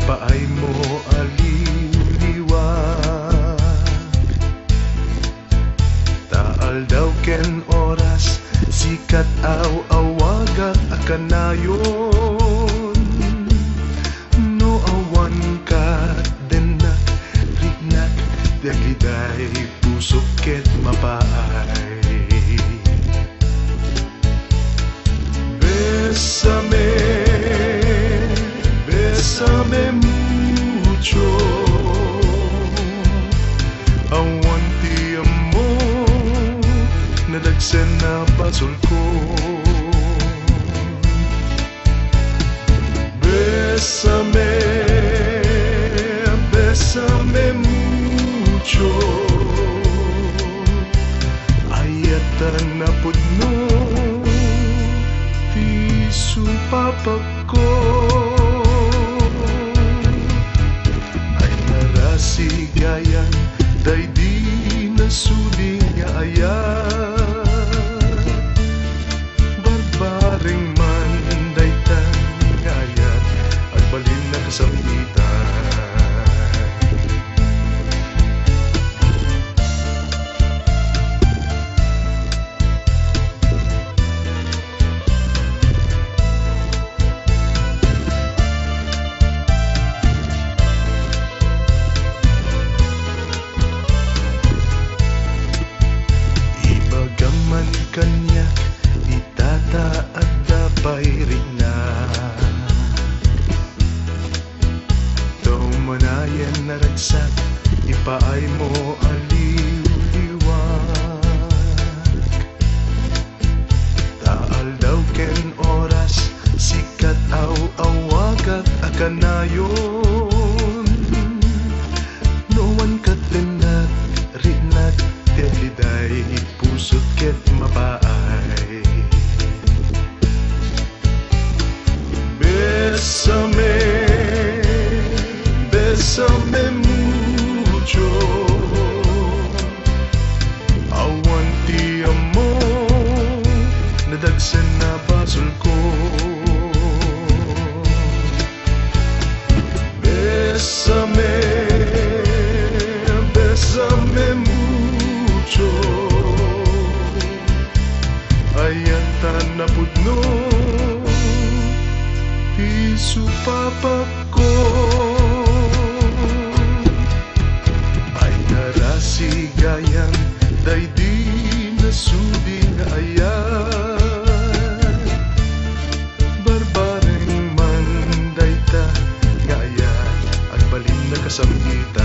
paay mo aliw-liwa. Taal daw ken oras, sikat aw-awaga akanayon. No awan ka denak, rinak, dagliday pusok ket mapaay. Bésame, bésame mucho, awan ti amor nadagsen na basol ko. Bésame, bésame mucho, ayatan na pudno ti supapak ko. Ay narasigayan, day di nasudi nga ayat. Barbaring man day tan nga ayat, agbalin na kasambitan. Kaniak, itata at dapay rin na. Manayan na ragsak, ipaay mo aliw-liwag. Taal daw ken oras, sikat aw-awagat akanayon. Noan kat linat, rinat, deliday, pusot ket mapaay. Bésame, bésame mucho, awan ti amor nadagsen na basol ko. Bésame, bésame mucho, ayatan na pudno ti supapak ko. Ay narasigayan, day di nasudi nga ayat. Barbaring man day ta nga ayat, agbalin na kasamgitan.